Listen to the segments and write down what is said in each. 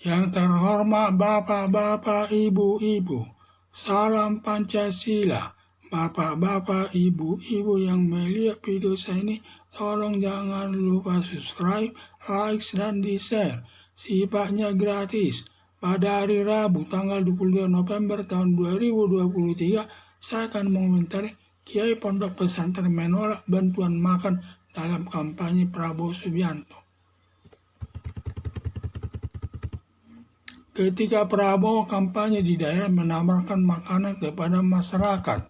Yang terhormat Bapak-Bapak, Ibu-Ibu, salam Pancasila. Bapak-bapak, ibu-ibu yang melihat video saya ini, tolong jangan lupa subscribe, like, dan di-share. Sifatnya gratis. Pada hari Rabu tanggal 22 November tahun 2023, saya akan mengomentari Kiai Pondok Pesantren menolak bantuan makan dalam kampanye Prabowo Subianto. Ketika Prabowo kampanye di daerah menawarkan makanan kepada masyarakat,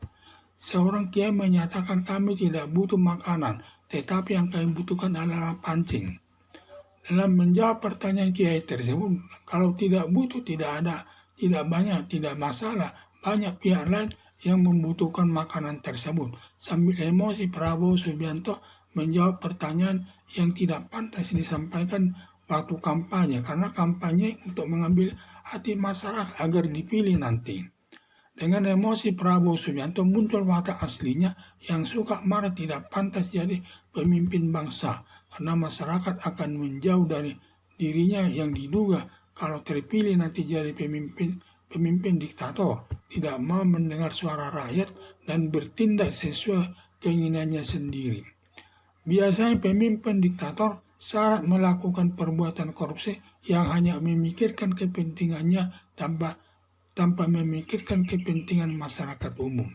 seorang kiai menyatakan kami tidak butuh makanan, tetapi yang kami butuhkan adalah pancing. Dalam menjawab pertanyaan kiai tersebut, kalau tidak butuh tidak ada, tidak banyak, tidak masalah. Banyak pihak lain yang membutuhkan makanan tersebut. Sambil emosi, Prabowo Subianto menjawab pertanyaan yang tidak pantas disampaikan waktu kampanye, karena kampanye untuk mengambil hati masyarakat agar dipilih nanti. Dengan emosi, Prabowo Subianto muncul watak aslinya yang suka marah, tidak pantas jadi pemimpin bangsa, karena masyarakat akan menjauh dari dirinya yang diduga kalau terpilih nanti jadi pemimpin diktator, tidak mau mendengar suara rakyat dan bertindak sesuai keinginannya sendiri. Biasanya pemimpin diktator syarat melakukan perbuatan korupsi yang hanya memikirkan kepentingannya tanpa memikirkan kepentingan masyarakat umum.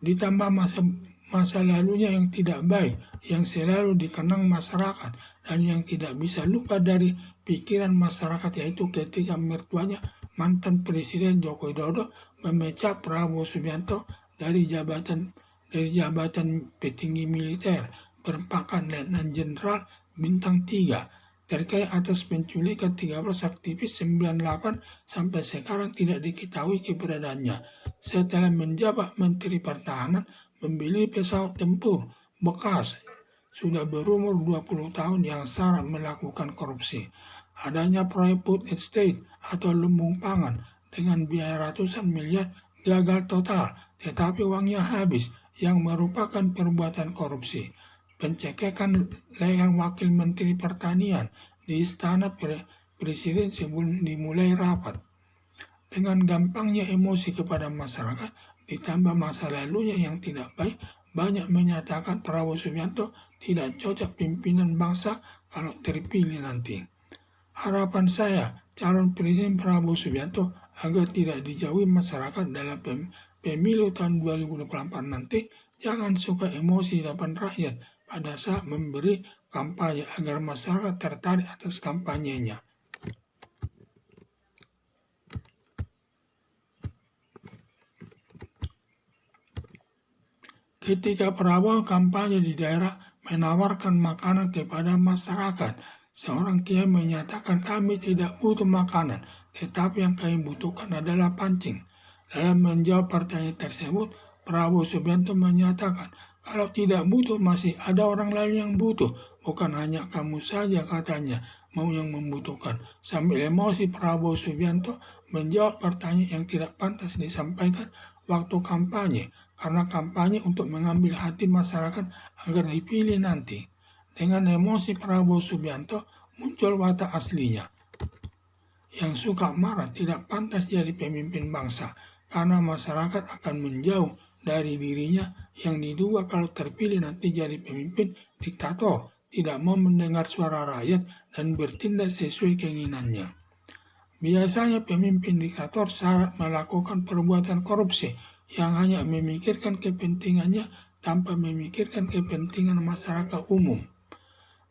Ditambah masa lalunya yang tidak baik, yang selalu dikenang masyarakat, dan yang tidak bisa lupa dari pikiran masyarakat, yaitu ketika mertuanya mantan Presiden Joko Widodo memecat Prabowo Subianto dari jabatan petinggi militer berpangkat Letnan Jenderal Bintang 3 terkait atas penculikan 13 aktivis 98 sampai sekarang tidak diketahui keberadaannya. Setelah menjabat Menteri Pertahanan, membeli pesawat tempur bekas sudah berumur 20 tahun yang syarat melakukan korupsi. Adanya proyek food estate atau lumbung pangan dengan biaya ratusan miliar gagal total, tetapi uangnya habis, yang merupakan perbuatan korupsi. Pencegahan leher Wakil Menteri Pertanian di Istana Presiden sebelum dimulai rapat. Dengan gampangnya emosi kepada masyarakat, ditambah masa lalunya yang tidak baik, banyak menyatakan Prabowo Subianto tidak cocok pimpinan bangsa kalau terpilih nanti. Harapan saya, calon Presiden Prabowo Subianto agar tidak dijauhi masyarakat dalam pemilu tahun 2024 nanti, jangan suka emosi di depan rakyat pada saat memberi kampanye agar masyarakat tertarik atas kampanyenya. Ketika Prabowo kampanye di daerah menawarkan makanan kepada masyarakat, seorang kiai menyatakan kami tidak butuh makanan, tetapi yang kami butuhkan adalah pancing. Dalam menjawab pertanyaan tersebut, Prabowo Subianto menyatakan kalau tidak butuh masih ada orang lain yang butuh, bukan hanya kamu saja katanya mau yang membutuhkan. Sambil emosi, Prabowo Subianto menjawab pertanyaan yang tidak pantas disampaikan waktu kampanye, karena kampanye untuk mengambil hati masyarakat agar dipilih nanti. Dengan emosi, Prabowo Subianto muncul watak aslinya yang suka marah, tidak pantas jadi pemimpin bangsa, karena masyarakat akan menjauh dari dirinya yang diduga kalau terpilih nanti jadi pemimpin diktator, tidak mau mendengar suara rakyat dan bertindak sesuai keinginannya. Biasanya pemimpin diktator syarat melakukan perbuatan korupsi yang hanya memikirkan kepentingannya tanpa memikirkan kepentingan masyarakat umum.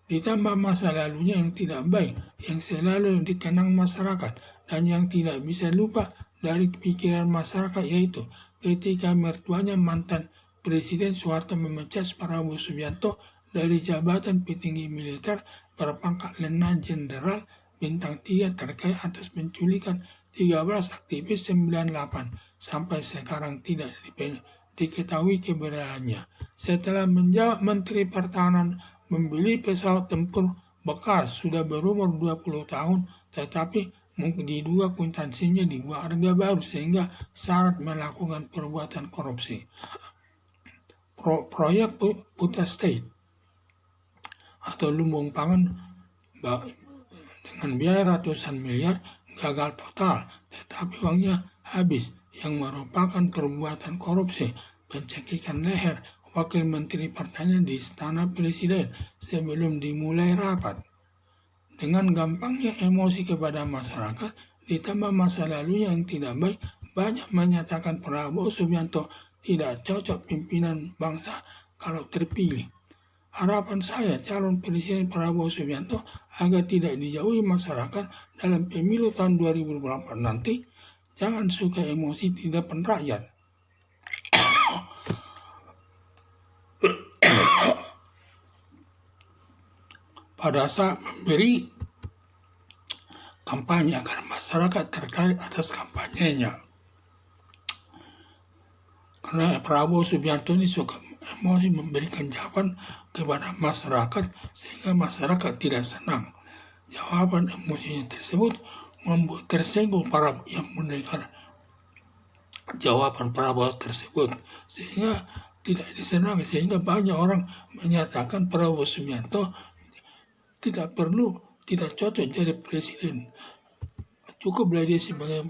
Ditambah masa lalunya yang tidak baik, yang selalu dikenang masyarakat, dan yang tidak bisa lupa dari pikiran masyarakat, yaitu ketika mertuanya mantan Presiden Soeharto memecat Prabowo Subianto dari jabatan petinggi militer berpangkat Letnan Jenderal Bintang 3 terkait atas penculikan 13 aktivis 98 sampai sekarang tidak diketahui keberadaannya. Setelah menjawab Menteri Pertahanan membeli pesawat tempur bekas sudah berumur 20 tahun, tetapi diduga kuitansinya dibuat harga baru sehingga syarat melakukan perbuatan korupsi. Proyek food estate atau lumbung pangan dengan biaya ratusan miliar gagal total, tetapi uangnya habis, yang merupakan perbuatan korupsi, pencekikan leher Wakil Menteri Pertanian di Istana Presiden sebelum dimulai rapat. Dengan gampangnya emosi kepada masyarakat, ditambah masa lalunya yang tidak baik, banyak menyatakan Prabowo Subianto tidak cocok pimpinan bangsa kalau terpilih. Harapan saya calon Presiden Prabowo Subianto agar tidak dijauhi masyarakat dalam pemilu tahun 2024 nanti, jangan suka emosi di depan rakyat. Pada saat memberi kampanye agar masyarakat tertarik atas kampanyenya. Karena Prabowo Subianto ini suka emosi memberikan jawaban kepada masyarakat sehingga masyarakat tidak senang. Jawaban emosinya tersebut membuat tersinggung para yang mendengar jawaban Prabowo tersebut sehingga tidak disenangi, sehingga banyak orang menyatakan Prabowo Subianto tidak cocok jadi presiden. Cukuplah dia sebagai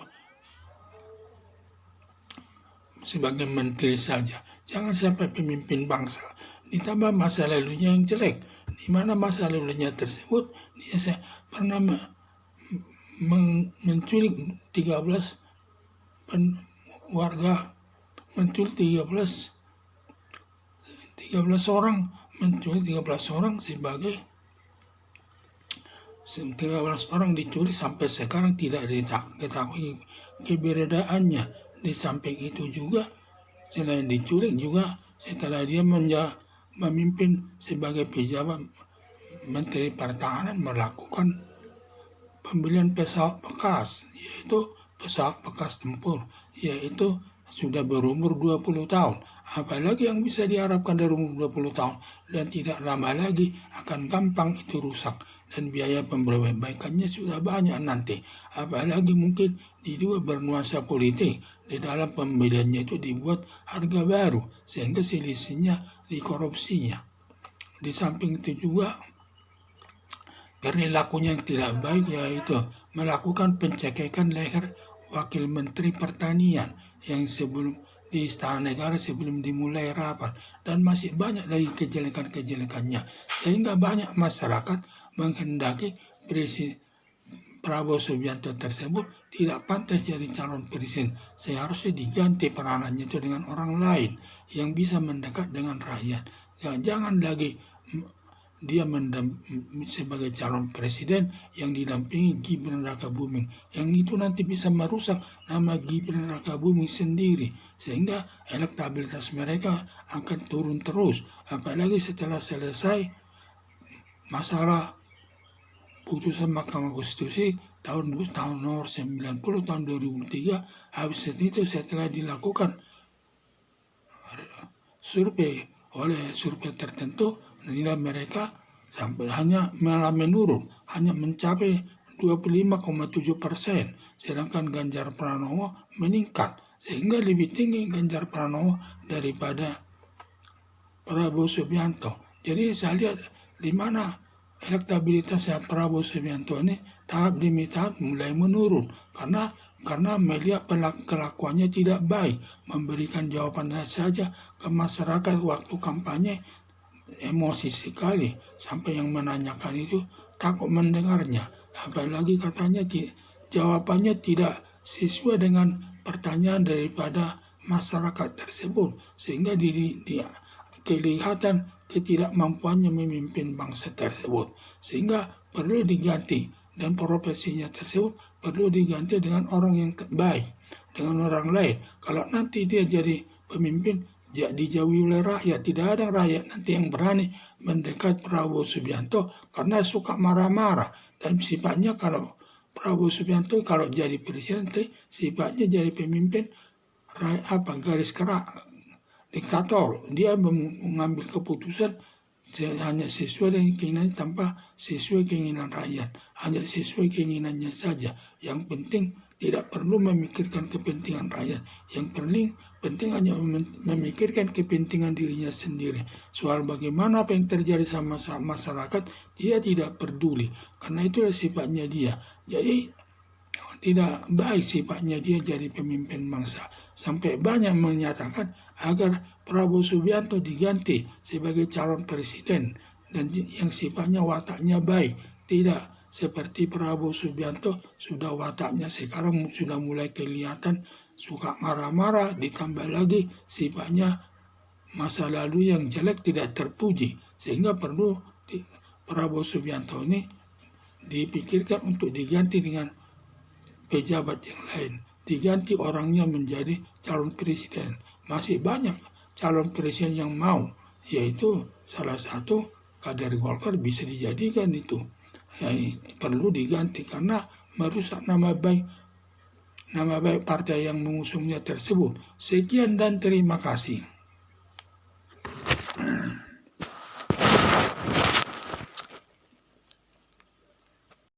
menteri saja. Jangan sampai pemimpin bangsa. Ditambah masa lalunya yang jelek. Di mana masa lalunya tersebut dia pernah menculik 13 warga, menculik 13 orang, menculik 13 orang sebagai 13 orang diculik sampai sekarang tidak diketahui keberadaannya. Di samping itu juga, selain diculik juga setelah dia memimpin sebagai pejabat Menteri Pertahanan melakukan pembelian pesawat bekas, yaitu pesawat bekas tempur, yaitu sudah berumur 20 tahun. Apalagi yang bisa diharapkan dari umur 20 tahun, dan tidak lama lagi akan gampang itu rusak, dan biaya pemberbaikannya sudah banyak nanti. Apalagi mungkin diduga bernuansa politik, di dalam pembeliannya itu dibuat harga baru, sehingga selisihnya dikorupsinya. Di samping itu juga perilakunya yang tidak baik, yaitu melakukan pencegahan leher Wakil Menteri Pertanian yang sebelum di Istana Negara sebelum dimulai rapat, dan masih banyak lagi kejelekan-kejelekannya, sehingga banyak masyarakat menghendaki Presiden Prabowo Subianto tersebut tidak pantas jadi calon presiden. Seharusnya diganti peranannya itu dengan orang lain yang bisa mendekat dengan rakyat. Ya, jangan lagi dia sebagai calon presiden yang didampingi Gibran Rakabuming, yang itu nanti bisa merusak nama Gibran Rakabuming sendiri, sehingga elektabilitas mereka akan turun terus, apalagi setelah selesai masalah putusan Mahkamah Konstitusi tahun nomor 90 tahun 2003. Habis itu setelah dilakukan survei tertentu, nilai mereka sampai malah menurun, hanya mencapai 25,7%, sedangkan Ganjar Pranowo meningkat, sehingga lebih tinggi Ganjar Pranowo daripada Prabowo Subianto. Jadi saya lihat di mana elektabilitas Prabowo Subianto ini tahap demi tahap mulai menurun karena melihat kelakuannya tidak baik, memberikan jawabannya saja ke masyarakat waktu kampanye emosi sekali, sampai yang menanyakan itu takut mendengarnya, apalagi katanya jawabannya tidak sesuai dengan pertanyaan daripada masyarakat tersebut, sehingga kelihatan ketidakmampuannya memimpin bangsa tersebut, sehingga perlu diganti, dan profesinya tersebut perlu diganti dengan orang yang baik, dengan orang lain. Kalau nanti dia jadi pemimpin dijauhi oleh rakyat, tidak ada rakyat nanti yang berani mendekat Prabowo Subianto karena suka marah-marah, dan sifatnya kalau Prabowo Subianto kalau jadi presiden sifatnya jadi pemimpin garis keras, diktator. Dia mengambil keputusan hanya sesuai dengan keinginan tanpa sesuai keinginan rakyat, hanya sesuai keinginannya saja. Yang penting tidak perlu memikirkan kepentingan rakyat. Yang penting hanya memikirkan kepentingan dirinya sendiri. Soal bagaimana apa yang terjadi sama masyarakat, dia tidak peduli. Karena itulah sifatnya dia. Jadi tidak baik sifatnya dia jadi pemimpin bangsa. Sampai banyak menyatakan agar Prabowo Subianto diganti sebagai calon presiden dan yang sifatnya wataknya baik. Tidak seperti Prabowo Subianto, sudah wataknya sekarang sudah mulai kelihatan suka marah-marah, ditambah lagi sifatnya masa lalu yang jelek tidak terpuji, sehingga perlu Prabowo Subianto ini dipikirkan untuk diganti dengan pejabat yang lain, diganti orangnya menjadi calon presiden. Masih banyak calon presiden yang mau, yaitu salah satu kader Golkar bisa dijadikan itu. Ya, perlu diganti karena merusak nama baik partai yang mengusungnya tersebut. Sekian dan terima kasih.